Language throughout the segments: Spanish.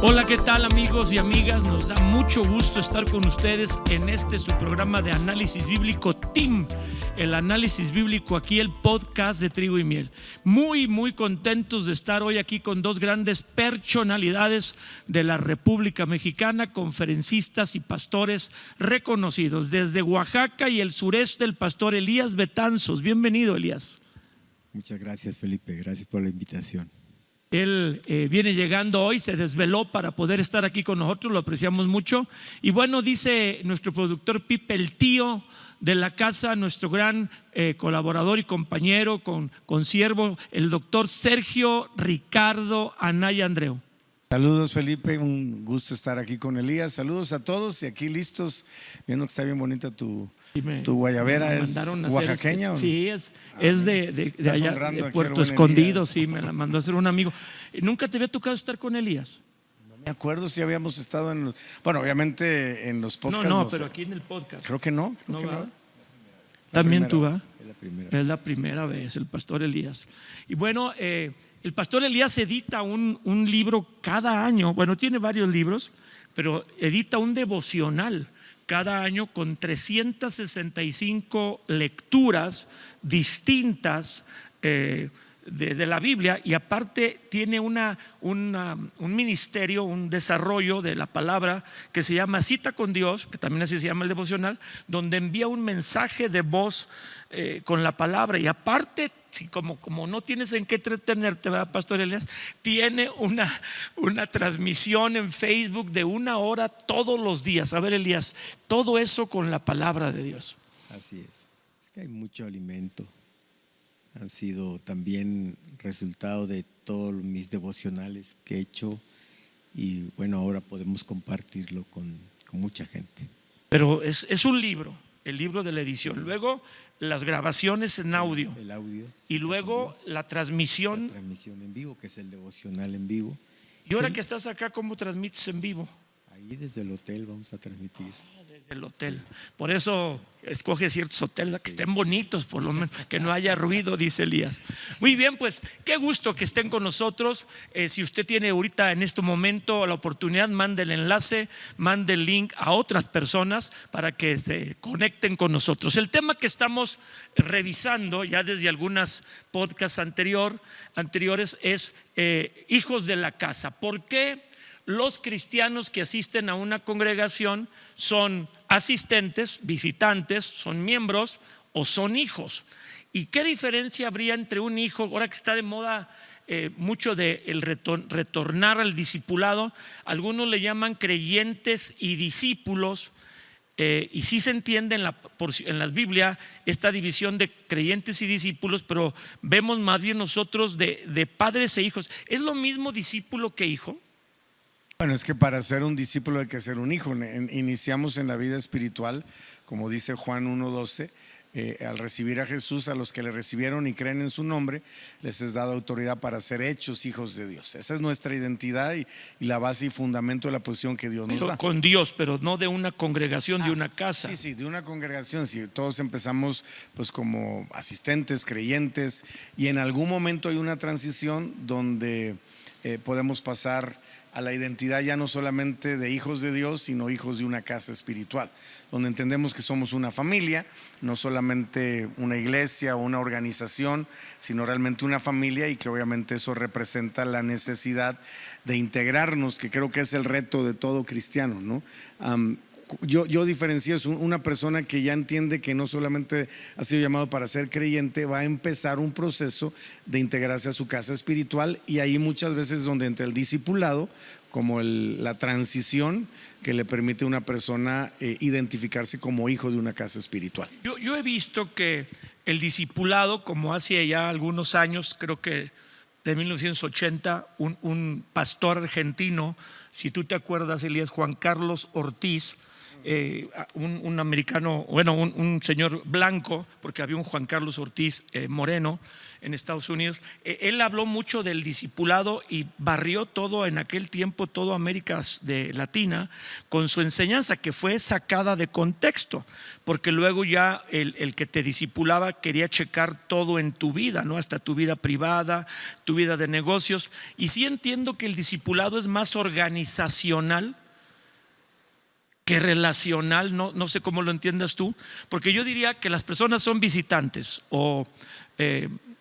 Hola, ¿qué tal amigos y amigas? Nos da mucho gusto estar con ustedes en su programa de análisis bíblico TIM, el análisis bíblico aquí, el podcast de Trigo y Miel. Muy contentos de estar hoy aquí con dos grandes personalidades de la República Mexicana, conferencistas y pastores reconocidos. Desde Oaxaca y el sureste, el pastor Elías Betanzos. Bienvenido, Elías. Muchas gracias, Felipe. Gracias por la invitación. Él viene llegando hoy, se desveló para poder estar aquí con nosotros, lo apreciamos mucho. Y bueno, dice nuestro productor Pipe, el tío de la casa, nuestro gran colaborador y compañero, consiervo, el doctor Sergio Ricardo Anaya Andreu. Saludos, Felipe, un gusto estar aquí con Elías. Saludos a todos y aquí listos, viendo que está bien bonita tu guayabera. ¿Es oaxaqueña? ¿O no? Sí, es de allá, de Puerto Escondido. Elías. Sí, me la mandó a hacer un amigo. ¿Nunca te había tocado estar con Elías? No me acuerdo si habíamos estado en bueno, obviamente en los podcasts. No, pero aquí en el podcast. Creo que no. También tú vas. Es la primera vez, el pastor Elías. Y bueno, el pastor Elías edita un libro cada año. Bueno, tiene varios libros, pero edita un devocional cada año con 365 lecturas distintas de la Biblia, y aparte tiene un ministerio, un desarrollo de la palabra que se llama Cita con Dios, que también así se llama el devocional, donde envía un mensaje de voz con la palabra. Y aparte, como no tienes en qué entretenerte, ¿verdad, pastor Elías? Tiene una transmisión en Facebook de 1 hora todos los días. A ver, Elías, todo eso con la palabra de Dios. Así es que hay mucho alimento. Han sido también resultado de todos mis devocionales que he hecho, y bueno, ahora podemos compartirlo con mucha gente. Pero es un libro, el libro de la edición, luego las grabaciones en audio, el audio, y luego la transmisión en vivo, que es el devocional en vivo. Y ahora que estás acá, ¿cómo transmites en vivo? Ahí desde el hotel vamos a transmitir. El hotel. Por eso escoge ciertos hoteles que estén bonitos, por lo menos, que no haya ruido, dice Elías. Muy bien, pues qué gusto que estén con nosotros. Si usted tiene ahorita en este momento la oportunidad, mande el enlace, mande el link a otras personas para que se conecten con nosotros. El tema que estamos revisando ya desde algunas podcasts anteriores es hijos de la casa. ¿Por qué los cristianos que asisten a una congregación son asistentes, visitantes, son miembros o son hijos? ¿Y qué diferencia habría entre un hijo, ahora que está de moda mucho de el retornar al discipulado? Algunos le llaman creyentes y discípulos, y sí se entiende en la Biblia esta división de creyentes y discípulos, pero vemos más bien nosotros de padres e hijos. ¿Es lo mismo discípulo que hijo? Bueno, es que para ser un discípulo hay que ser un hijo. Iniciamos en la vida espiritual, como dice Juan 1:12, al recibir a Jesús, a los que le recibieron y creen en su nombre, les es dada autoridad para ser hechos hijos de Dios. Esa es nuestra identidad y la base y fundamento de la posición que Dios nos da. Con Dios, pero no de una congregación, de una casa. Sí, de una congregación. Sí, todos empezamos pues como asistentes, creyentes, y en algún momento hay una transición donde podemos pasar a la identidad ya no solamente de hijos de Dios, sino hijos de una casa espiritual, donde entendemos que somos una familia, no solamente una iglesia o una organización, sino realmente una familia, y que obviamente eso representa la necesidad de integrarnos, que creo que es el reto de todo cristiano, ¿no? Yo diferencio, es una persona que ya entiende que no solamente ha sido llamado para ser creyente, va a empezar un proceso de integrarse a su casa espiritual, y ahí muchas veces donde entra el discipulado como la transición que le permite a una persona identificarse como hijo de una casa espiritual. Yo he visto que el discipulado, como hace ya algunos años, creo que de 1980, un pastor argentino, si tú te acuerdas, Elías, Juan Carlos Ortiz, un americano, bueno, un señor blanco, porque había un Juan Carlos Ortiz moreno en Estados Unidos. Él habló mucho del discipulado y barrió todo en aquel tiempo, toda América Latina, con su enseñanza, que fue sacada de contexto, porque luego ya el que te discipulaba quería checar todo en tu vida, ¿no? Hasta tu vida privada, tu vida de negocios. Y sí entiendo que el discipulado es más organizacional que relacional, no sé cómo lo entiendas tú, porque yo diría que las personas son visitantes o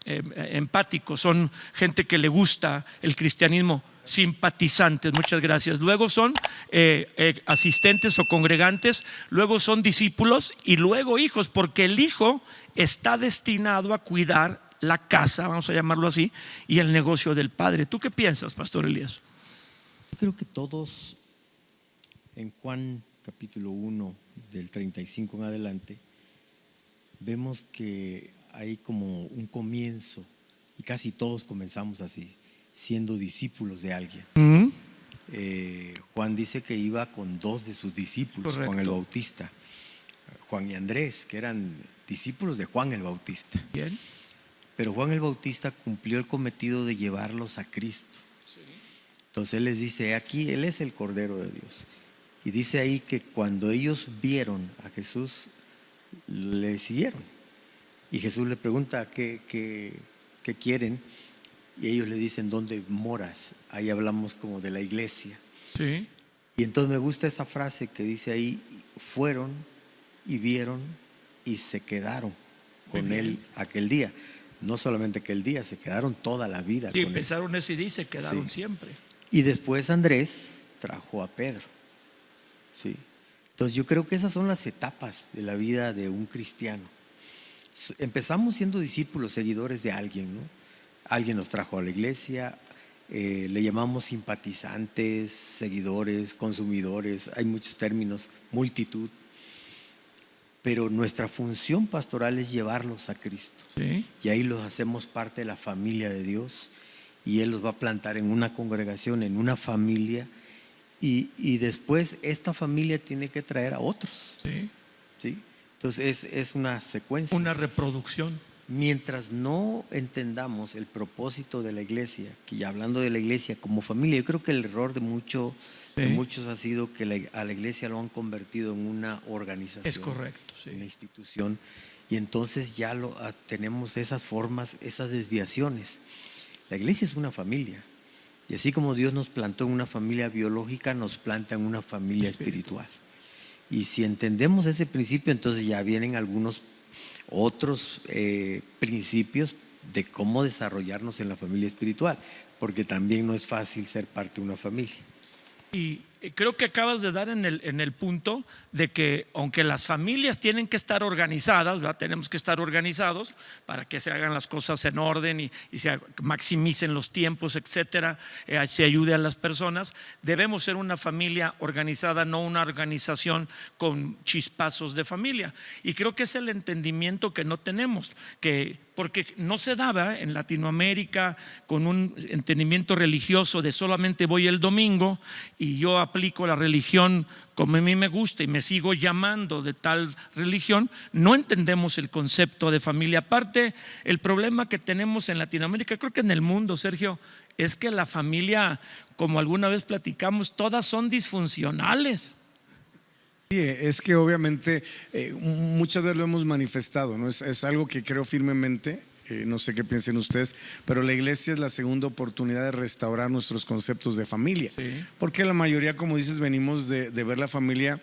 empáticos, son gente que le gusta el cristianismo, simpatizantes, muchas gracias. Luego son asistentes o congregantes, luego son discípulos y luego hijos, porque el hijo está destinado a cuidar la casa, vamos a llamarlo así, y el negocio del padre. ¿Tú qué piensas, Pastor Elías? Yo creo que todos en Juan capítulo 1 del 35 en adelante vemos que hay como un comienzo, y casi todos comenzamos así, siendo discípulos de alguien. Juan dice que iba con dos de sus discípulos. Correcto. Juan el Bautista, Juan y Andrés, que eran discípulos de Juan el Bautista. Bien. Pero Juan el Bautista cumplió el cometido de llevarlos a Cristo. Sí. Entonces él les dice, aquí Él es el Cordero de Dios. Y dice ahí que cuando ellos vieron a Jesús, le siguieron. Y Jesús le pregunta qué quieren, y ellos le dicen, ¿dónde moras? Ahí hablamos como de la iglesia. Sí. Y entonces me gusta esa frase que dice ahí, fueron y vieron y se quedaron con Él aquel día. No solamente aquel día, se quedaron toda la vida. Sí, empezaron ese día y se quedaron sí. siempre. Y después Andrés trajo a Pedro. Sí. Entonces yo creo que esas son las etapas de la vida de un cristiano. Empezamos siendo discípulos, seguidores de alguien, ¿no? Alguien nos trajo a la iglesia, le llamamos simpatizantes, seguidores, consumidores, hay muchos términos, multitud. Pero nuestra función pastoral es llevarlos a Cristo. Sí. Y ahí los hacemos parte de la familia de Dios, y Él los va a plantar en una congregación, en una familia, y después esta familia tiene que traer a otros. Sí. ¿Sí? Entonces es una secuencia. Una reproducción. Mientras no entendamos el propósito de la iglesia, que ya hablando de la iglesia como familia, yo creo que el error de muchos ha sido que a la iglesia lo han convertido en una organización. Es correcto, sí. Una institución, y entonces ya tenemos esas formas, esas desviaciones. La iglesia es una familia, y así como Dios nos plantó en una familia biológica, nos planta en una familia espiritual. Y si entendemos ese principio, entonces ya vienen algunos otros principios de cómo desarrollarnos en la familia espiritual, porque también no es fácil ser parte de una familia. Y creo que acabas de dar en el punto de que aunque las familias tienen que estar organizadas, ¿verdad? Tenemos que estar organizados para que se hagan las cosas en orden y se maximicen los tiempos, etcétera, se ayude a las personas. Debemos ser una familia organizada, no una organización con chispazos de familia. Y creo que es el entendimiento que no tenemos, porque no se daba en Latinoamérica con un entendimiento religioso de solamente voy el domingo y yo aplico la religión como a mí me gusta y me sigo llamando de tal religión. No entendemos el concepto de familia. Aparte, el problema que tenemos en Latinoamérica, creo que en el mundo, Sergio, es que la familia, como alguna vez platicamos, todas son disfuncionales. Sí, es que obviamente muchas veces lo hemos manifestado, ¿no? Es algo que creo firmemente, no sé qué piensen ustedes, pero la iglesia es la segunda oportunidad de restaurar nuestros conceptos de familia. Sí. Porque la mayoría, como dices, venimos de ver la familia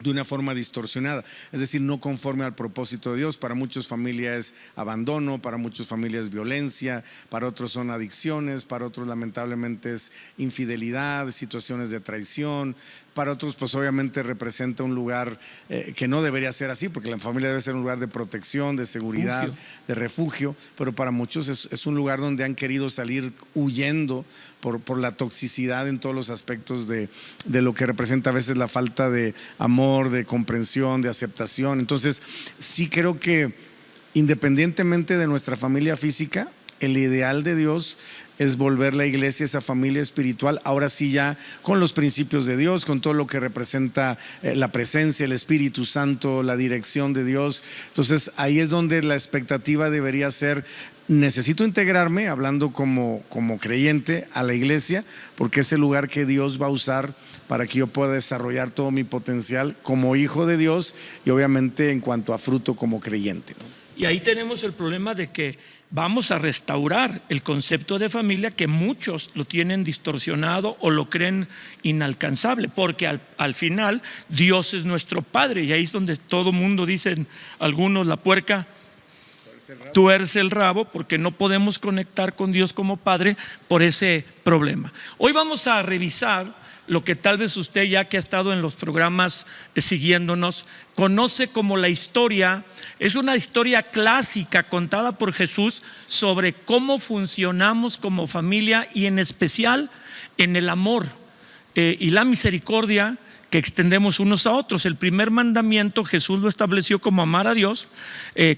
de una forma distorsionada, es decir, no conforme al propósito de Dios. Para muchos familia es abandono, para muchos familia es violencia, para otros son adicciones, para otros lamentablemente es infidelidad, situaciones de traición. Para otros pues obviamente representa un lugar que no debería ser así, porque la familia debe ser un lugar de protección, de seguridad, de refugio, pero para muchos es un lugar donde han querido salir huyendo por la toxicidad en todos los aspectos de lo que representa a veces la falta de amor, de comprensión, de aceptación. Entonces sí creo que independientemente de nuestra familia física, el ideal de Dios es volver la iglesia, esa familia espiritual, ahora sí ya con los principios de Dios, con todo lo que representa la presencia, el Espíritu Santo, la dirección de Dios. Entonces ahí es donde la expectativa debería ser: necesito integrarme, hablando como creyente, a la iglesia, porque es el lugar que Dios va a usar para que yo pueda desarrollar todo mi potencial como hijo de Dios y obviamente en cuanto a fruto como creyente, ¿no? Y ahí tenemos el problema de que vamos a restaurar el concepto de familia, que muchos lo tienen distorsionado o lo creen inalcanzable, porque al final Dios es nuestro Padre, y ahí es donde todo mundo, dicen algunos, la puerca tuerce el rabo, porque no podemos conectar con Dios como Padre por ese problema. Hoy vamos a revisar lo que tal vez usted, ya que ha estado en los programas siguiéndonos, conoce como la historia. Es una historia clásica contada por Jesús sobre cómo funcionamos como familia, y en especial en el amor y la misericordia que extendemos unos a otros. El primer mandamiento Jesús lo estableció como amar a Dios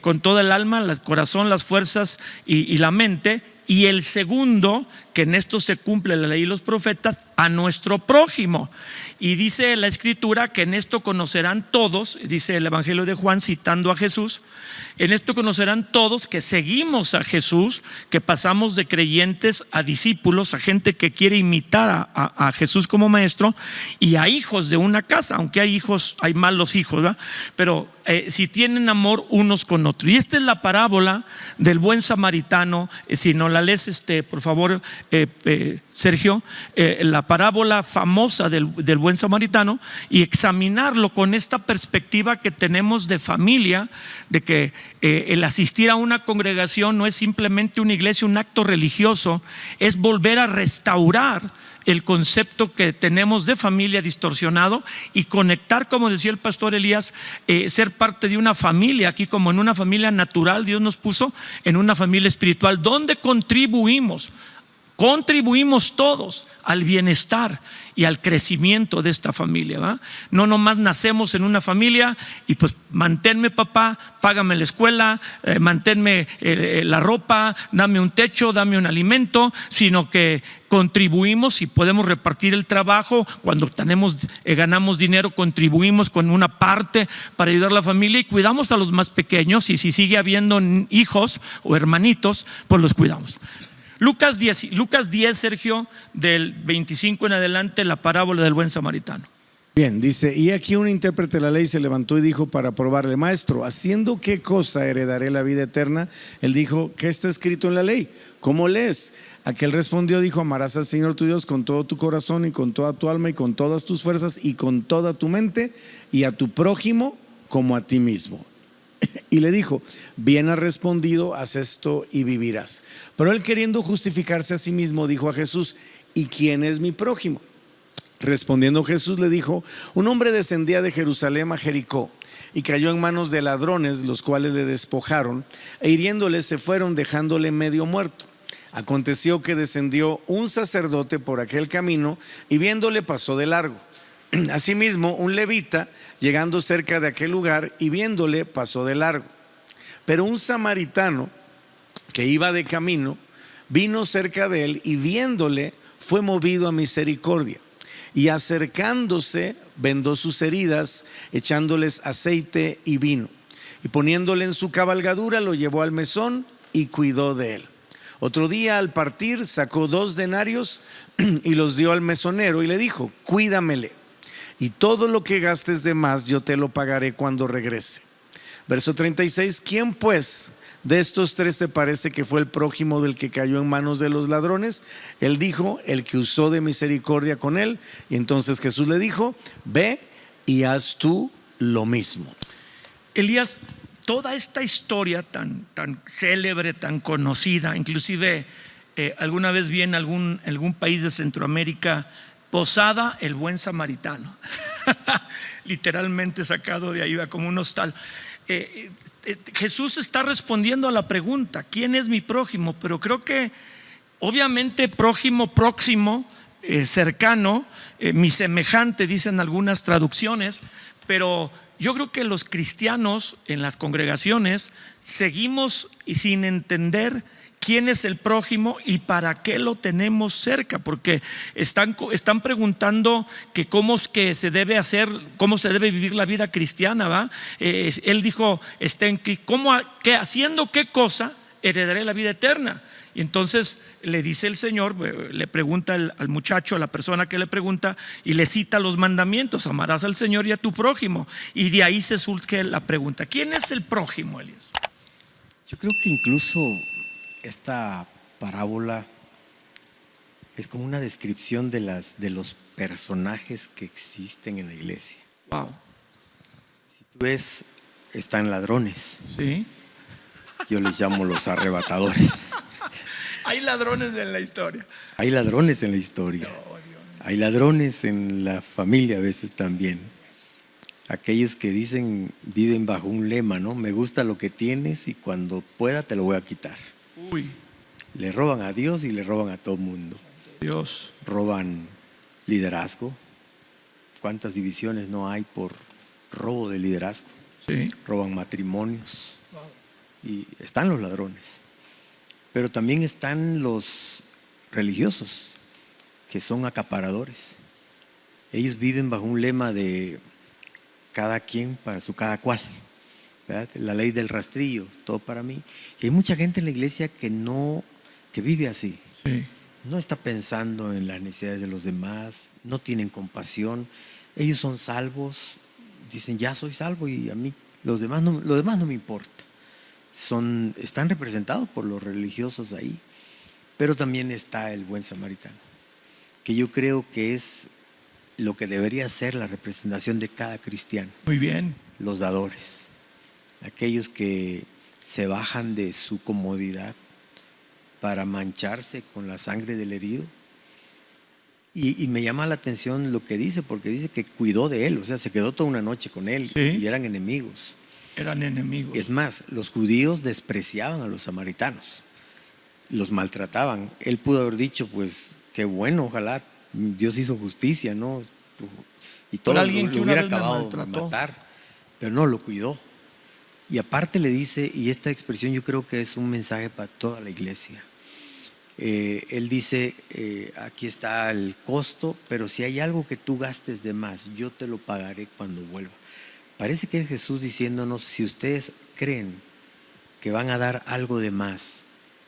con toda el alma, el corazón, las fuerzas y la mente. Y el segundo, que en esto se cumple la ley y los profetas, a nuestro prójimo. Y dice la Escritura que en esto conocerán todos, dice el Evangelio de Juan citando a Jesús, en esto conocerán todos que seguimos a Jesús, que pasamos de creyentes a discípulos, a gente que quiere imitar a Jesús como maestro, y a hijos de una casa. Aunque hay hijos, hay malos hijos, ¿verdad? Pero si tienen amor unos con otros. Y esta es la parábola del buen samaritano. Si no la lees, por favor, Sergio, la parábola famosa del buen samaritano, y examinarlo con esta perspectiva que tenemos de familia, de que el asistir a una congregación no es simplemente una iglesia, un acto religioso, es volver a restaurar el concepto que tenemos de familia distorsionado y conectar, como decía el pastor Elías, ser parte de una familia, aquí como en una familia natural. Dios nos puso en una familia espiritual donde contribuimos todos al bienestar y al crecimiento de esta familia, ¿verdad? No nomás nacemos en una familia y pues manténme papá, págame la escuela, manténme la ropa, dame un techo, dame un alimento, sino que contribuimos y podemos repartir el trabajo. Cuando ganamos dinero, contribuimos con una parte para ayudar a la familia y cuidamos a los más pequeños, y si sigue habiendo hijos o hermanitos, pues los cuidamos. Lucas 10, Sergio, del 25 en adelante, la parábola del buen samaritano. Bien, dice: y aquí un intérprete de la ley se levantó y dijo para probarle: maestro, ¿haciendo qué cosa heredaré la vida eterna? Él dijo: ¿qué está escrito en la ley? ¿Cómo lees? Aquel respondió, dijo: amarás al Señor tu Dios con todo tu corazón y con toda tu alma y con todas tus fuerzas y con toda tu mente, y a tu prójimo como a ti mismo. Y le dijo: bien has respondido, haz esto y vivirás. Pero él, queriendo justificarse a sí mismo, dijo a Jesús: ¿y quién es mi prójimo? Respondiendo Jesús le dijo: un hombre descendía de Jerusalén a Jericó y cayó en manos de ladrones, los cuales le despojaron, e hiriéndole se fueron, dejándole medio muerto. Aconteció que descendió un sacerdote por aquel camino y viéndole pasó de largo. Asimismo, un levita, llegando cerca de aquel lugar y viéndole, pasó de largo. Pero un samaritano que iba de camino vino cerca de él y viéndole fue movido a misericordia, y acercándose vendó sus heridas, echándoles aceite y vino, y poniéndole en su cabalgadura lo llevó al mesón y cuidó de él. Otro día, al partir, sacó 2 denarios y los dio al mesonero y le dijo: cuídamele, y todo lo que gastes de más yo te lo pagaré cuando regrese. Verso 36: ¿quién pues de estos 3 te parece que fue el prójimo del que cayó en manos de los ladrones? Él dijo: el que usó de misericordia con él. Y entonces Jesús le dijo: ve y haz tú lo mismo. Elías, toda esta historia tan célebre, tan conocida, inclusive alguna vez vi en algún país de Centroamérica, Posada el buen samaritano, literalmente sacado de ahí como un hostal. Jesús está respondiendo a la pregunta: ¿quién es mi prójimo? Pero creo que obviamente prójimo, próximo, cercano, mi semejante, dicen algunas traducciones, pero yo creo que los cristianos en las congregaciones seguimos sin entender quién es el prójimo y para qué lo tenemos cerca, porque están preguntando que cómo es que se debe hacer, cómo se debe vivir la vida cristiana, ¿va? Él dijo, haciendo qué cosa heredaré la vida eterna. Y entonces le dice el Señor, le pregunta al muchacho, a la persona que le pregunta, y le cita los mandamientos: amarás al Señor y a tu prójimo. Y de ahí se surge la pregunta: ¿quién es el prójimo, Elías? Yo creo que incluso esta parábola es como una descripción de los personajes que existen en la iglesia. Wow. Si tú ves, están ladrones. Sí. Yo les llamo los arrebatadores. Hay ladrones en la historia. Hay ladrones en la historia. Hay ladrones en la familia a veces también. Aquellos que dicen, viven bajo un lema, ¿no? Me gusta lo que tienes y cuando pueda te lo voy a quitar. Uy, Le roban a Dios y le roban a todo el mundo. Dios. Roban liderazgo. ¿Cuántas divisiones no hay por robo de liderazgo? Sí. Roban matrimonios. Y están los ladrones. Pero también están los religiosos, que son acaparadores. Ellos viven bajo un lema de cada quien para su cada cual, ¿verdad? La ley del rastrillo, todo para mí. Y hay mucha gente en la iglesia que vive así. Sí. No está pensando en las necesidades de los demás, no tienen compasión. Ellos son salvos, dicen, ya soy salvo y a mí lo demás no me importa. Están representados por los religiosos ahí, pero también está el buen samaritano, que yo creo que es lo que debería ser la representación de cada cristiano. Muy bien. Los dadores, aquellos que se bajan de su comodidad para mancharse con la sangre del herido. Y me llama la atención lo que dice, porque dice que cuidó de él, o sea, se quedó toda una noche con él. Sí. Y eran enemigos. Eran enemigos. Es más, los judíos despreciaban a los samaritanos, los maltrataban. Él pudo haber dicho, pues, qué bueno, ojalá Dios hizo justicia, ¿no? Y todo alguien que lo una hubiera vez me acabado de maltrató. matar, pero no, lo cuidó. Y aparte le dice, y esta expresión yo creo que es un mensaje para toda la iglesia. Él dice, aquí está el costo, pero si hay algo que tú gastes de más, yo te lo pagaré cuando vuelva. Parece que es Jesús diciéndonos, si ustedes creen que van a dar algo de más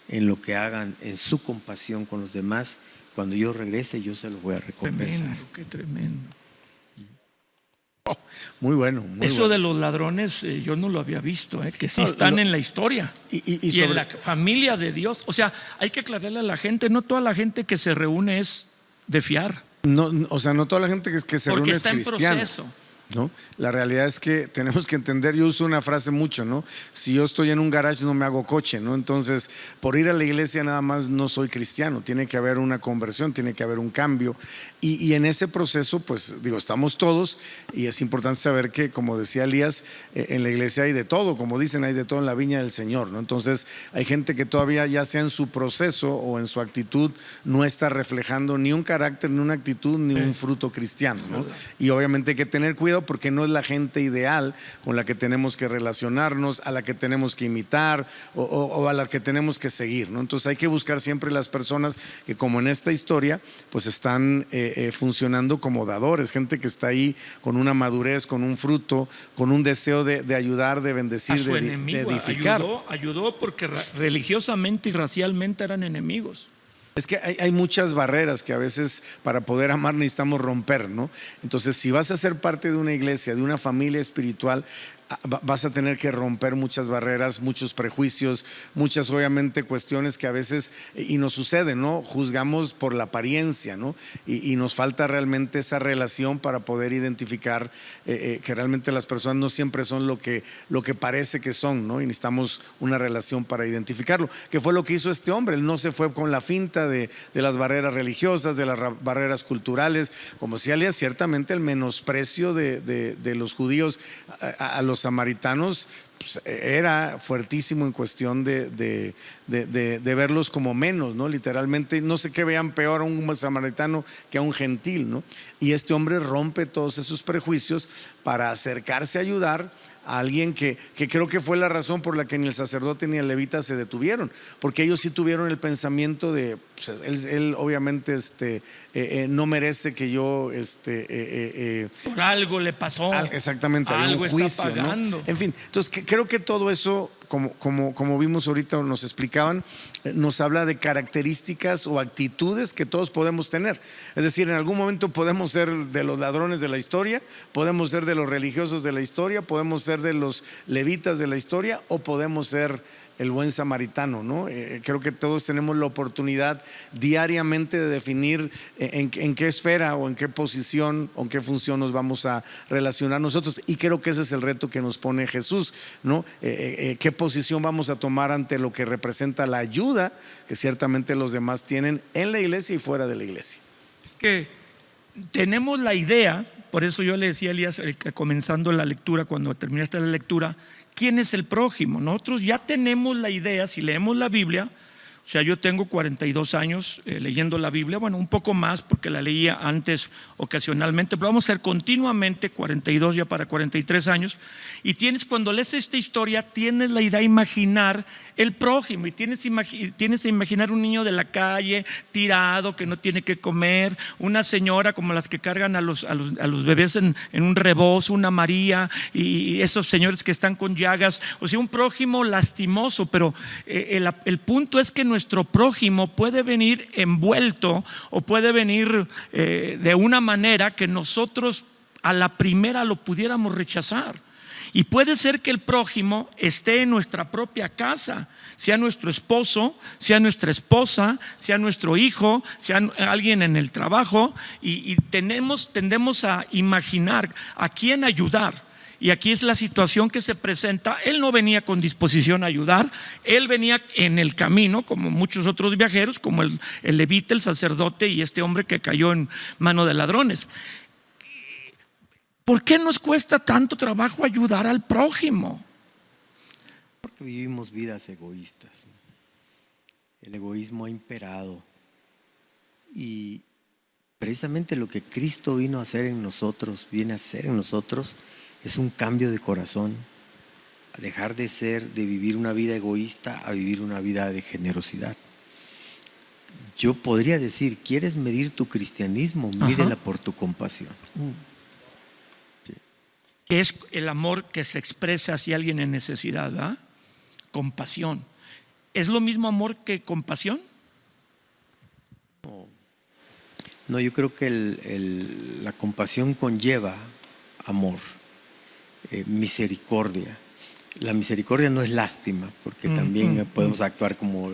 en lo que hagan, en su compasión con los demás, cuando yo regrese yo se los voy a recompensar. Tremendo, qué tremendo. Muy bueno. Muy Eso bueno. de los ladrones yo no lo había visto, que sí No, están en la historia y en la familia de Dios. O sea, hay que aclararle a la gente, no toda la gente que se reúne es de fiar, No, o sea, no toda la gente que se porque reúne es está en cristiana, proceso. ¿no? La realidad es que tenemos que entender, yo uso una frase mucho, ¿no? Si yo estoy en un garage no me hago coche, ¿no? Entonces, por ir a la iglesia nada más no soy cristiano, tiene que haber una conversión, tiene que haber un cambio y en ese proceso, pues digo, estamos todos y es importante saber que, como decía Elías, en la iglesia hay de todo, como dicen, hay de todo en la viña del Señor, ¿no? Entonces, hay gente que todavía, ya sea en su proceso o en su actitud, no está reflejando ni un carácter, ni una actitud, ni un fruto cristiano, ¿no? Y obviamente hay que tener cuidado porque no es la gente ideal con la que tenemos que relacionarnos, a la que tenemos que imitar o a la que tenemos que seguir, ¿no? Entonces hay que buscar siempre las personas que, como en esta historia, pues están funcionando como dadores, gente que está ahí con una madurez, con un fruto, con un deseo de ayudar, de bendecir, A su de enemigo edificar. ayudó porque religiosamente y racialmente eran enemigos. Es que hay muchas barreras que a veces para poder amar necesitamos romper, ¿no? Entonces, si vas a ser parte de una iglesia, de una familia espiritual, vas a tener que romper muchas barreras, muchos prejuicios, muchas obviamente cuestiones que a veces, y nos sucede, ¿no? Juzgamos por la apariencia, ¿no? Y nos falta realmente esa relación para poder identificar que realmente las personas no siempre son lo que parece que son, ¿no? Y necesitamos una relación para identificarlo, que fue lo que hizo este hombre. Él no se fue con la finta de las barreras religiosas, de las barreras culturales, como si Elías, ciertamente el menosprecio de los judíos a los samaritanos pues, era fuertísimo en cuestión de verlos como menos, ¿no? Literalmente, no sé qué vean peor a un samaritano que a un gentil, ¿no? Y este hombre rompe todos esos prejuicios para acercarse a ayudar a alguien que creo que fue la razón por la que ni el sacerdote ni el levita se detuvieron, porque ellos sí tuvieron el pensamiento de, pues, él obviamente no merece que yo Por algo le pasó. exactamente, había algo un juicio, está pagando. ¿no? En fin, entonces creo que todo eso, como vimos ahorita, nos explicaban, nos habla de características o actitudes que todos podemos tener. Es decir, en algún momento podemos ser de los ladrones de la historia, podemos ser de los religiosos de la historia, podemos ser de los levitas de la historia, o podemos ser el buen samaritano, ¿no? Creo que todos tenemos la oportunidad diariamente de definir en qué esfera o en qué posición o en qué función nos vamos a relacionar nosotros, y creo que ese es el reto que nos pone Jesús, ¿no? ¿Qué posición vamos a tomar ante lo que representa la ayuda que ciertamente los demás tienen en la iglesia y fuera de la iglesia? Es que tenemos la idea, por eso yo le decía a Elías comenzando la lectura, cuando terminaste la lectura, ¿quién es el prójimo? Nosotros ya tenemos la idea, si leemos la Biblia. O sea, yo tengo 42 años leyendo la Biblia, bueno, un poco más porque la leía antes ocasionalmente, pero vamos a ser continuamente 42 ya para 43 años. Y cuando lees esta historia, tienes la idea de imaginar el prójimo, y tienes que imaginar un niño de la calle tirado que no tiene que comer, una señora como las que cargan a los bebés en un rebozo, una María, y esos señores que están con llagas. O sea, un prójimo lastimoso, pero el punto es que nuestro prójimo puede venir envuelto o puede venir de una manera que nosotros a la primera lo pudiéramos rechazar. Y puede ser que el prójimo esté en nuestra propia casa, sea nuestro esposo, sea nuestra esposa, sea nuestro hijo, sea alguien en el trabajo, y tendemos a imaginar a quién ayudar. Y aquí es la situación que se presenta. Él no venía con disposición a ayudar, él venía en el camino como muchos otros viajeros, como el levita, el sacerdote y este hombre que cayó en mano de ladrones. ¿Por qué nos cuesta tanto trabajo ayudar al prójimo? Porque vivimos vidas egoístas. El egoísmo ha imperado, y precisamente lo que Cristo viene a hacer en nosotros es un cambio de corazón, a dejar de vivir una vida egoísta a vivir una vida de generosidad. Yo podría decir, ¿quieres medir tu cristianismo? Mídela por tu compasión. Sí. Que es el amor que se expresa hacia alguien en necesidad, ¿verdad? Compasión. ¿Es lo mismo amor que compasión? No, yo creo que la compasión conlleva amor. Misericordia. La misericordia no es lástima, porque también podemos actuar como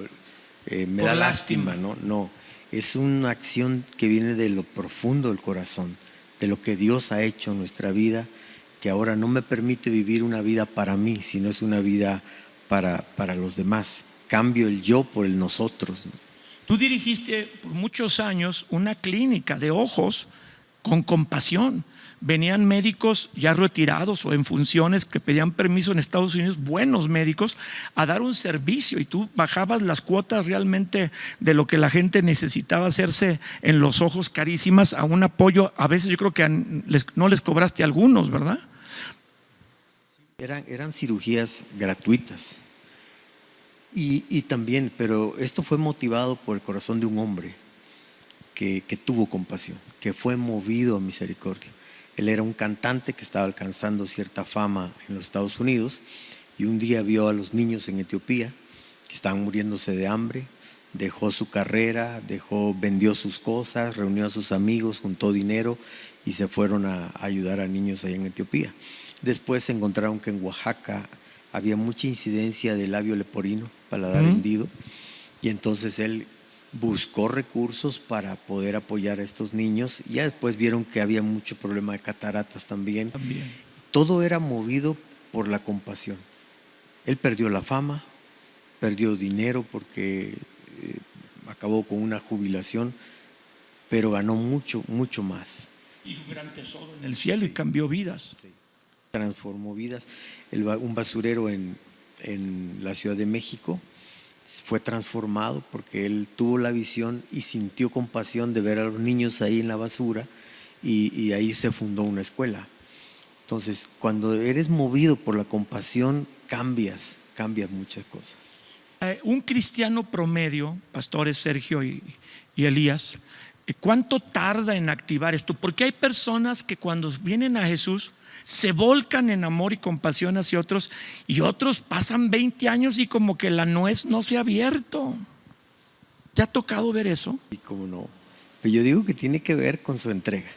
me da lástima, ¿no? No, es una acción que viene de lo profundo del corazón, de lo que Dios ha hecho en nuestra vida, que ahora no me permite vivir una vida para mí, sino es una vida para los demás. Cambio el yo por el nosotros, ¿no? Tú dirigiste por muchos años una clínica de ojos con compasión. Venían médicos ya retirados o en funciones que pedían permiso en Estados Unidos, buenos médicos, a dar un servicio, y tú bajabas las cuotas realmente de lo que la gente necesitaba hacerse en los ojos carísimas a un apoyo. A veces yo creo que no les cobraste a algunos, ¿verdad? Eran cirugías gratuitas. Y también, pero esto fue motivado por el corazón de un hombre que tuvo compasión, que fue movido a misericordia. Él era un cantante que estaba alcanzando cierta fama en los Estados Unidos, y un día vio a los niños en Etiopía que estaban muriéndose de hambre, dejó su carrera, vendió sus cosas, reunió a sus amigos, juntó dinero y se fueron a ayudar a niños allá en Etiopía. Después se encontraron que en Oaxaca había mucha incidencia de labio leporino, paladar hendido, y entonces él buscó recursos para poder apoyar a estos niños. Ya después vieron que había mucho problema de cataratas también. Todo era movido por la compasión. Él perdió la fama, perdió dinero porque acabó con una jubilación, pero ganó mucho, mucho más. Y un gran tesoro en el cielo, y cambió vidas. Sí. Transformó vidas. Un basurero en la Ciudad de México fue transformado porque él tuvo la visión y sintió compasión de ver a los niños ahí en la basura, y ahí se fundó una escuela. Entonces, cuando eres movido por la compasión, cambias muchas cosas. Un cristiano promedio, pastores Sergio y Elías, ¿cuánto tarda en activar esto? Porque hay personas que cuando vienen a Jesús se volcan en amor y compasión hacia otros, y otros pasan 20 años y como que la nuez no se ha abierto. ¿Te ha tocado ver eso? Y cómo no. Pero yo digo que tiene que ver con su entrega.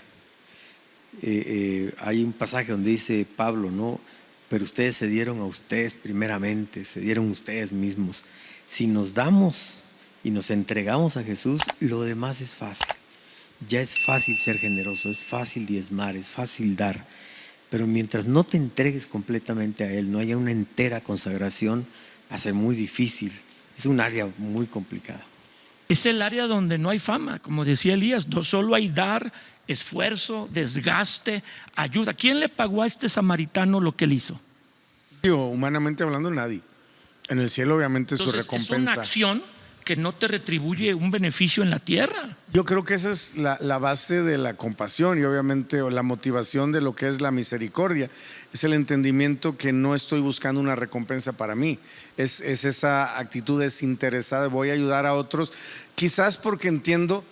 Hay un pasaje donde dice Pablo, ¿no? Pero ustedes se dieron a ustedes primeramente, se dieron ustedes mismos. Si nos damos y nos entregamos a Jesús, lo demás es fácil. Ya es fácil ser generoso, es fácil diezmar, es fácil dar. Pero mientras no te entregues completamente a Él, no haya una entera consagración, va a ser muy difícil. Es un área muy complicada. Es el área donde no hay fama, como decía Elías, no solo hay dar, esfuerzo, desgaste, ayuda. ¿Quién le pagó a este samaritano lo que él hizo? Digo, humanamente hablando, nadie. En el cielo obviamente Entonces, su recompensa. es una acción que no te retribuye un beneficio en la tierra. Yo creo que esa es la base de la compasión y obviamente la motivación de lo que es la misericordia. Es el entendimiento que no estoy buscando una recompensa para mí. Es esa actitud desinteresada, voy a ayudar a otros, quizás porque entiendo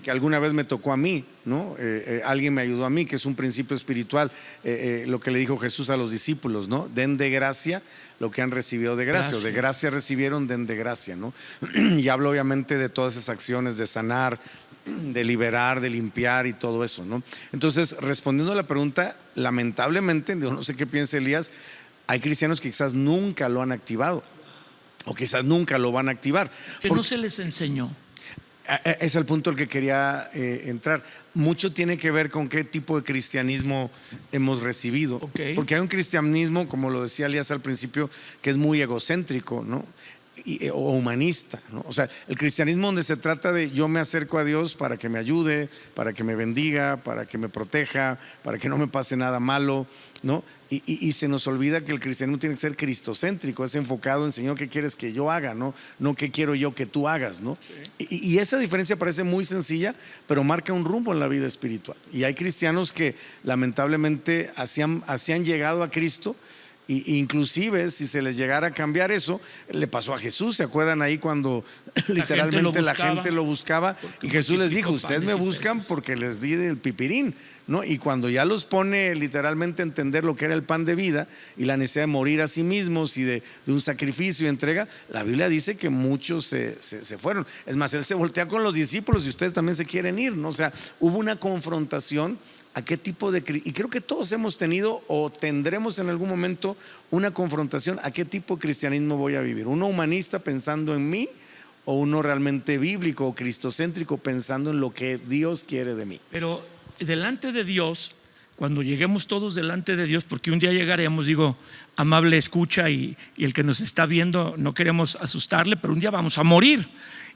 que alguna vez me tocó a mí, ¿no? Alguien me ayudó a mí, que es un principio espiritual, lo que le dijo Jesús a los discípulos, ¿no? Den de gracia lo que han recibido de gracia, o de gracia recibieron, den de gracia, ¿no? Y hablo obviamente de todas esas acciones de sanar, de liberar, de limpiar y todo eso, ¿no? Entonces, respondiendo a la pregunta, lamentablemente, no sé qué piensa Elías, hay cristianos que quizás nunca lo han activado, o quizás nunca lo van a activar. Que no se les enseñó. Es el punto al que quería entrar. Mucho tiene que ver con qué tipo de cristianismo hemos recibido. Okay. Porque hay un cristianismo, como lo decía Elías al principio, que es muy egocéntrico, ¿no? O humanista, ¿no? O sea, el cristianismo donde se trata de yo me acerco a Dios para que me ayude, para que me bendiga, para que me proteja, para que no me pase nada malo, ¿no? Y se nos olvida que el cristianismo tiene que ser cristocéntrico, es enfocado en Señor, ¿qué quieres que yo haga? No qué quiero yo que tú hagas, ¿no? Y esa diferencia parece muy sencilla, pero marca un rumbo en la vida espiritual. Y hay cristianos que lamentablemente así han llegado a Cristo. Y inclusive si se les llegara a cambiar eso, le pasó a Jesús. ¿Se acuerdan ahí cuando literalmente la gente lo buscaba? Y Jesús les dijo, ustedes me buscan porque les di el pipirín, ¿no? Y cuando ya los pone literalmente a entender lo que era el pan de vida y la necesidad de morir a sí mismos y de un sacrificio y entrega, la Biblia dice que muchos se fueron. Es más, Él se voltea con los discípulos y ustedes también se quieren ir, ¿no? O sea, hubo una confrontación. ¿A qué tipo de y creo que todos hemos tenido o tendremos en algún momento una confrontación? ¿A qué tipo de cristianismo voy a vivir? ¿Uno humanista pensando en mí o uno realmente bíblico o cristocéntrico pensando en lo que Dios quiere de mí? Pero delante de Dios, cuando lleguemos todos delante de Dios, porque un día llegaremos, digo, amable escucha y el que nos está viendo, no queremos asustarle, pero un día vamos a morir.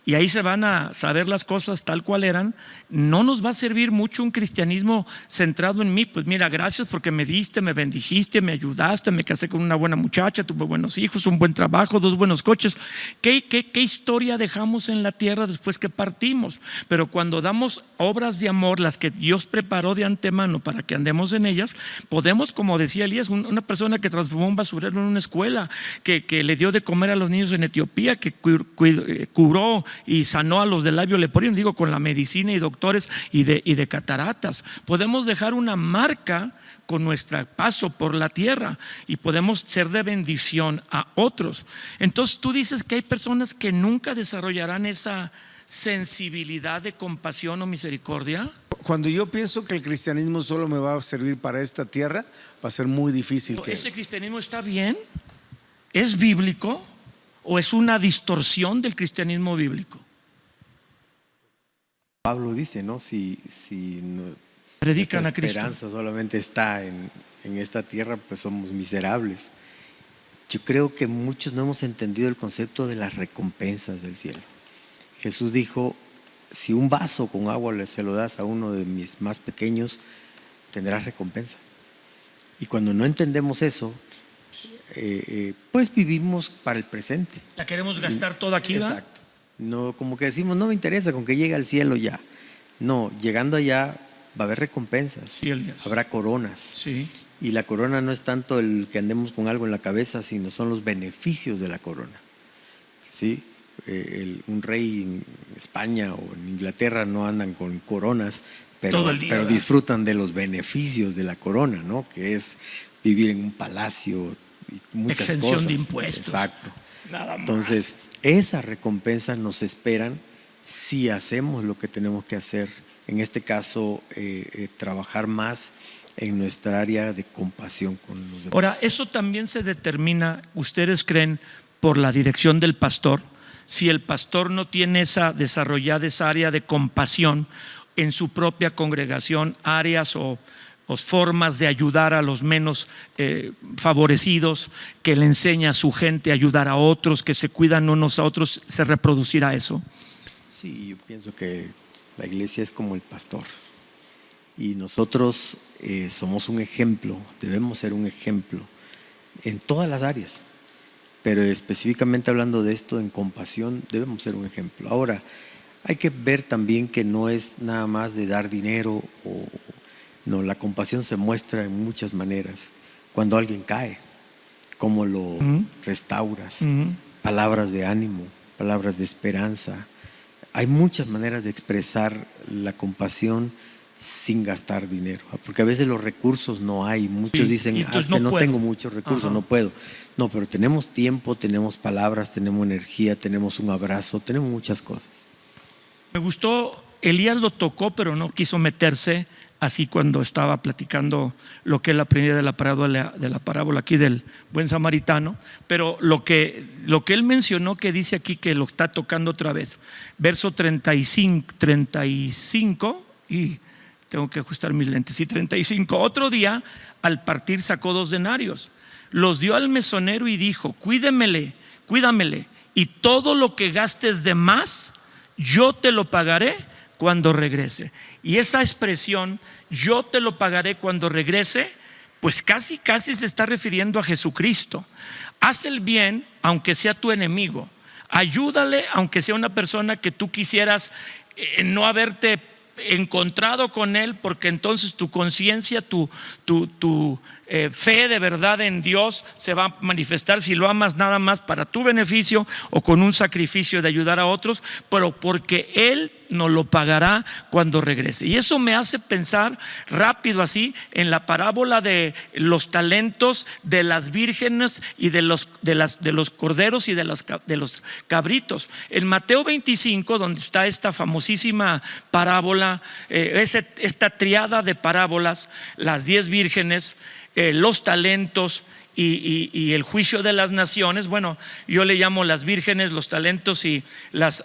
Y ahí se van a saber las cosas tal cual eran. No nos va a servir mucho un cristianismo centrado en mí. Pues mira, gracias porque me diste, me bendijiste, me ayudaste, me casé con una buena muchacha, tuve buenos hijos, un buen trabajo, 2 buenos coches. ¿Qué historia dejamos en la tierra después que partimos? Pero cuando damos obras de amor, las que Dios preparó de antemano para que andemos en ellas, podemos, como decía Elías, una persona que transformó un basurero en una escuela, que le dio de comer a los niños en Etiopía, que curó y sanó a los del labio leporino, digo, con la medicina y doctores y de cataratas. Podemos dejar una marca con nuestro paso por la tierra y podemos ser de bendición a otros. Entonces tú dices que hay personas que nunca desarrollarán esa sensibilidad de compasión o misericordia. Cuando yo pienso que el cristianismo solo me va a servir para esta tierra, va a ser muy difícil. ¿Ese cristianismo está bien? ¿Es bíblico? ¿O es una distorsión del cristianismo bíblico? Pablo dice, ¿no? Si predican a Cristo, nuestra esperanza solamente está en esta tierra, pues somos miserables. Yo creo que muchos no hemos entendido el concepto de las recompensas del cielo. Jesús dijo, si un vaso con agua se lo das a uno de mis más pequeños, tendrás recompensa. Y cuando no entendemos eso, pues vivimos para el presente. La queremos gastar toda aquí, ¿verdad? Exacto. No, como que decimos, no me interesa con que llegue al cielo ya. No, llegando allá va a haber recompensas, Sí, Elías. habrá coronas. Sí. Y la corona no es tanto el que andemos con algo en la cabeza, sino son los beneficios de la corona. ¿Sí? Un rey en España o en Inglaterra no andan con coronas, Todo el día, pero ¿verdad? disfrutan de los beneficios de la corona, ¿no? Que es vivir en un palacio y muchas Exención cosas. de impuestos. Exacto. Nada más. Entonces, esas recompensas nos esperan si hacemos lo que tenemos que hacer. En este caso, trabajar más en nuestra área de compasión con los demás. Ahora, eso también se determina, ¿ustedes creen, por la dirección del pastor? Si el pastor no tiene desarrollada esa área de compasión en su propia congregación, áreas o formas de ayudar a los menos favorecidos, que le enseña a su gente a ayudar a otros, que se cuidan unos a otros, ¿se reproducirá eso? Sí, yo pienso que la iglesia es como el pastor y nosotros somos un ejemplo, debemos ser un ejemplo en todas las áreas, pero específicamente hablando de esto en compasión debemos ser un ejemplo. Ahora, hay que ver también que no es nada más de dar dinero, no, la compasión se muestra en muchas maneras. Cuando alguien cae, cómo lo restauras, palabras de ánimo, palabras de esperanza. Hay muchas maneras de expresar la compasión sin gastar dinero, porque a veces los recursos no hay. Muchos dicen, entonces que no puedo. tengo muchos recursos, Ajá. no puedo. No, pero tenemos tiempo, tenemos palabras, tenemos energía, tenemos un abrazo, tenemos muchas cosas. Me gustó, Elías lo tocó, pero no quiso meterse así cuando estaba platicando lo que él aprendía de la parábola aquí del buen samaritano, pero lo que él mencionó, que dice aquí, que lo está tocando otra vez, verso 35, y tengo que ajustar mis lentes, y 35, otro día al partir sacó 2 denarios, los dio al mesonero y dijo, cuídamele, y todo lo que gastes de más, yo te lo pagaré cuando regrese. Y esa expresión, yo te lo pagaré cuando regrese, pues casi se está refiriendo a Jesucristo. Haz el bien aunque sea tu enemigo, ayúdale aunque sea una persona que tú quisieras no haberte encontrado con él, porque entonces tu conciencia, tu fe de verdad en Dios se va a manifestar si lo amas nada más para tu beneficio o con un sacrificio de ayudar a otros, pero porque Él nos lo pagará cuando regrese. Y eso me hace pensar rápido así en la parábola de los talentos de las vírgenes y de los corderos y de los cabritos. En Mateo 25, donde está esta famosísima parábola, esta triada de parábolas, las 10 vírgenes, los talentos y el juicio de las naciones. Bueno, yo le llamo las vírgenes, los talentos y las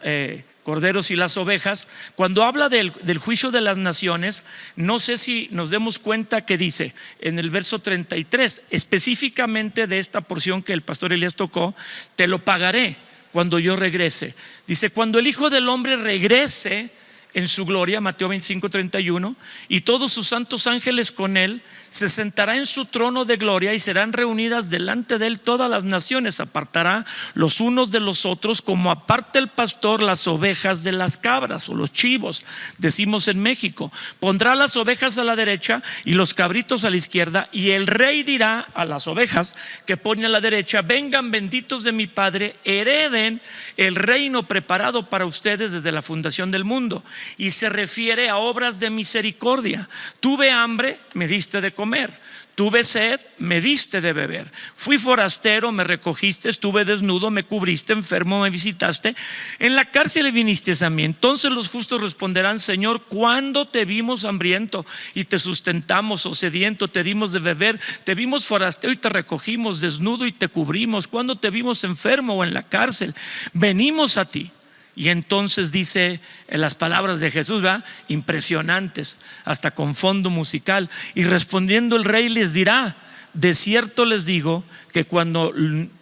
corderos y las ovejas. Cuando habla del juicio de las naciones, no sé si nos demos cuenta que dice en el verso 33, específicamente de esta porción que el pastor Elías tocó, te lo pagaré cuando yo regrese. Dice, cuando el Hijo del Hombre regrese en su gloria, Mateo 25:31, y todos sus santos ángeles con él, se sentará en su trono de gloria y serán reunidas delante de él todas las naciones. Apartará los unos de los otros, como aparta el pastor las ovejas de las cabras o los chivos, decimos en México. Pondrá las ovejas a la derecha y los cabritos a la izquierda, y el rey dirá a las ovejas que pone a la derecha, vengan benditos de mi Padre, hereden el reino preparado para ustedes desde la fundación del mundo. Y se refiere a obras de misericordia. Tuve hambre, me diste de comer. Tuve sed, me diste de beber. Fui forastero, me recogiste. Estuve desnudo, me cubriste. Enfermo, me visitaste. En la cárcel viniste a mí. Entonces los justos responderán, Señor, ¿cuándo te vimos hambriento y te sustentamos, o sediento, te dimos de beber? Te vimos forastero y te recogimos, desnudo y te cubrimos. ¿Cuándo te vimos enfermo o en la cárcel? Venimos a ti. Y entonces dice en las palabras de Jesús, ¿verdad? Impresionantes, hasta con fondo musical. Y respondiendo el rey les dirá, de cierto les digo que cuando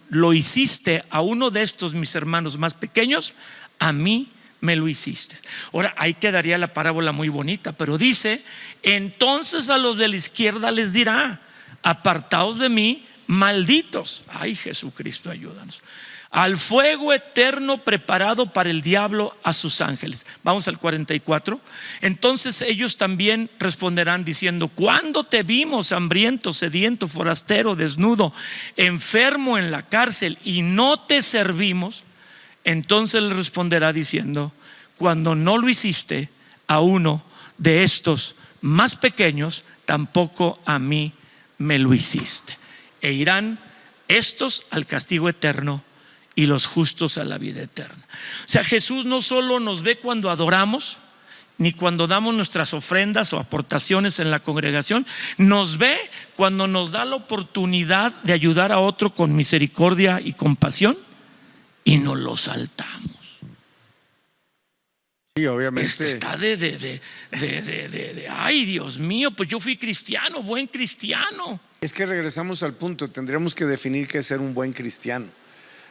lo hiciste a uno de estos mis hermanos más pequeños, a mí me lo hiciste. Ahora, ahí quedaría la parábola muy bonita, pero dice, entonces a los de la izquierda les dirá, apartaos de mí, malditos. Ay, Jesucristo, ayúdanos. al fuego eterno preparado para el diablo a sus ángeles. Vamos al 44. Entonces ellos también responderán diciendo: ¿cuándo te vimos hambriento, sediento, forastero, desnudo, enfermo en la cárcel y no te servimos? Entonces le responderá diciendo: cuando no lo hiciste a uno de estos más pequeños, tampoco a mí me lo hiciste. E irán estos al castigo eterno y los justos a la vida eterna. O sea, Jesús no solo nos ve cuando adoramos, ni cuando damos nuestras ofrendas o aportaciones en la congregación, nos ve cuando nos da la oportunidad de ayudar a otro con misericordia y compasión, y nos lo saltamos. Sí, obviamente. Está ay, Dios mío, pues yo fui cristiano, buen cristiano. Es que regresamos al punto, tendríamos que definir qué es ser un buen cristiano,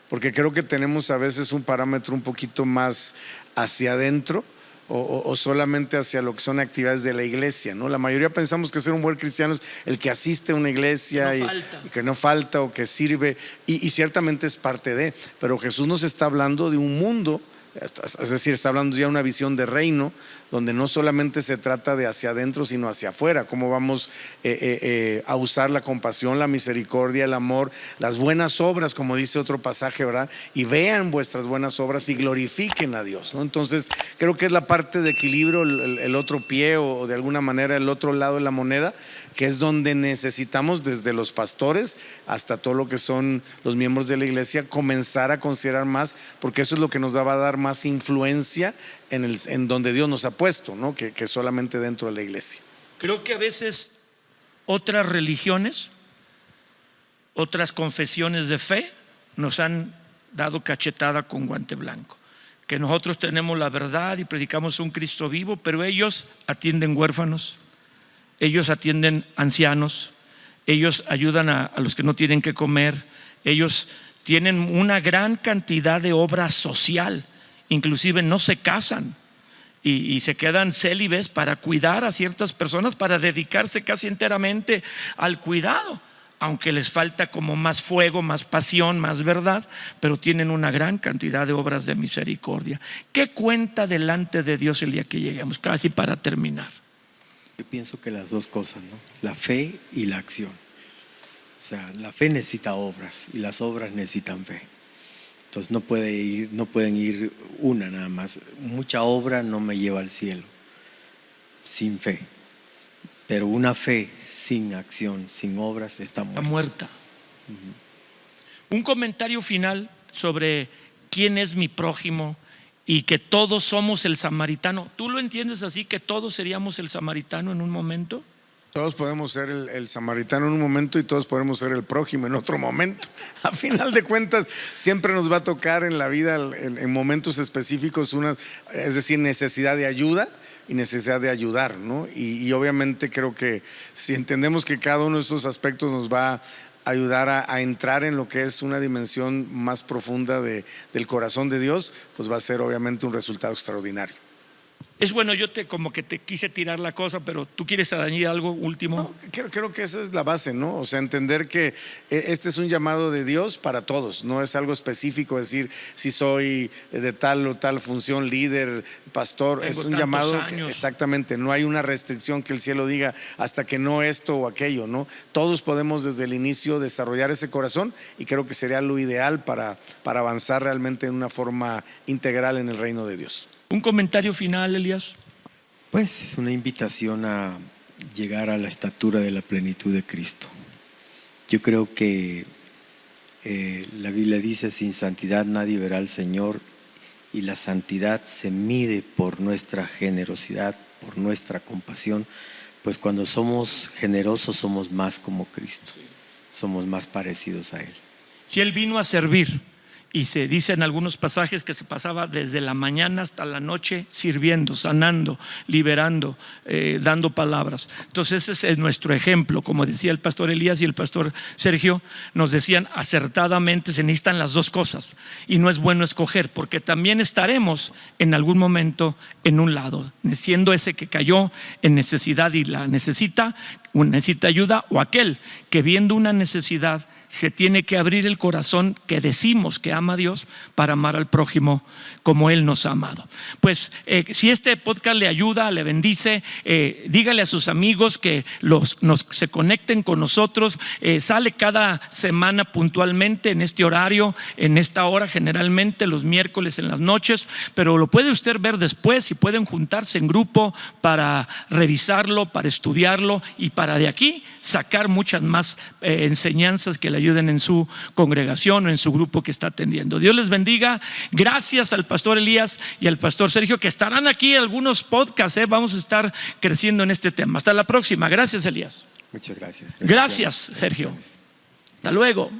porque creo que tenemos a veces un parámetro un poquito más hacia adentro o solamente hacia lo que son actividades de la iglesia, ¿no? La mayoría pensamos que ser un buen cristiano es el que asiste a una iglesia y que no falta o que sirve, y ciertamente es parte de, pero Jesús nos está hablando de un mundo. Es decir, está hablando ya de una visión de reino donde no solamente se trata de hacia adentro sino hacia afuera. Cómo vamos a usar la compasión, la misericordia, el amor, las buenas obras, como dice otro pasaje, ¿verdad? Y vean vuestras buenas obras y glorifiquen a Dios, ¿no? Entonces creo que es la parte de equilibrio, el otro pie, o de alguna manera el otro lado de la moneda, que es donde necesitamos, desde los pastores hasta todo lo que son los miembros de la iglesia, comenzar a considerar más, porque eso es lo que nos va a dar más influencia en donde Dios nos ha puesto, ¿no? que solamente dentro de la iglesia. Creo que a veces otras religiones, otras confesiones de fe nos han dado cachetada con guante blanco, que nosotros tenemos la verdad y predicamos un Cristo vivo, pero ellos atienden huérfanos, ellos atienden ancianos, ellos ayudan a los que no tienen que comer, ellos tienen una gran cantidad de obra social, inclusive no se casan y se quedan célibes para cuidar a ciertas personas, para dedicarse casi enteramente al cuidado, aunque les falta como más fuego, más pasión, más verdad, pero tienen una gran cantidad de obras de misericordia. ¿Qué cuenta delante de Dios el día que lleguemos? Casi para terminar. Yo pienso que las dos cosas, ¿no? La fe y la acción. O sea, la fe necesita obras y las obras necesitan fe. Entonces no pueden ir una nada más. Mucha obra no me lleva al cielo sin fe. Pero una fe sin acción, sin obras, está muerta. Un comentario final sobre quién es mi prójimo y que todos somos el samaritano. ¿Tú lo entiendes así, que todos seríamos el samaritano en un momento? Todos podemos ser el samaritano en un momento y todos podemos ser el prójimo en otro momento. A final de cuentas, siempre nos va a tocar en la vida, en momentos específicos, es decir, necesidad de ayuda y necesidad de ayudar, ¿no? Y obviamente creo que si entendemos que cada uno de estos aspectos nos va a ayudar a entrar en lo que es una dimensión más profunda del corazón de Dios, pues va a ser obviamente un resultado extraordinario. Es bueno, yo como que te quise tirar la cosa, pero ¿tú quieres añadir algo último? No, creo que esa es la base, ¿no? O sea, entender que este es un llamado de Dios para todos, no es algo específico, decir si soy de tal o tal función, líder, pastor. Tengo es un llamado exactamente, no hay una restricción que el cielo diga hasta que no esto o aquello, ¿no? Todos podemos desde el inicio desarrollar ese corazón y creo que sería lo ideal para avanzar realmente en una forma integral en el reino de Dios. ¿Un comentario final, Elías? Pues es una invitación a llegar a la estatura de la plenitud de Cristo. Yo creo que la Biblia dice: sin santidad nadie verá al Señor, y la santidad se mide por nuestra generosidad, por nuestra compasión. Pues cuando somos generosos somos más como Cristo, somos más parecidos a Él. Si Él vino a servir, y se dice en algunos pasajes que se pasaba desde la mañana hasta la noche sirviendo, sanando, liberando, dando palabras. Entonces ese es nuestro ejemplo. Como decía el pastor Elías y el pastor Sergio, nos decían acertadamente: se necesitan las dos cosas y no es bueno escoger, porque también estaremos en algún momento en un lado, siendo ese que cayó en necesidad y la necesita ayuda, o aquel que viendo una necesidad se tiene que abrir el corazón que decimos que ama a Dios para amar al prójimo como Él nos ha amado. Pues si este podcast le ayuda, le bendice, dígale a sus amigos que se conecten con nosotros. Sale cada semana puntualmente en este horario, en esta hora, generalmente los miércoles en las noches, pero lo puede usted ver después y pueden juntarse en grupo para revisarlo, para estudiarlo y para de aquí sacar muchas más enseñanzas que le ayuden en su congregación o en su grupo que está atendiendo. Dios les bendiga. Gracias al pastor Elías y al pastor Sergio, que estarán aquí en algunos podcasts. Vamos a estar creciendo en este tema. Hasta la próxima. Gracias, Elías. Muchas gracias. Gracias, Sergio. Hasta luego.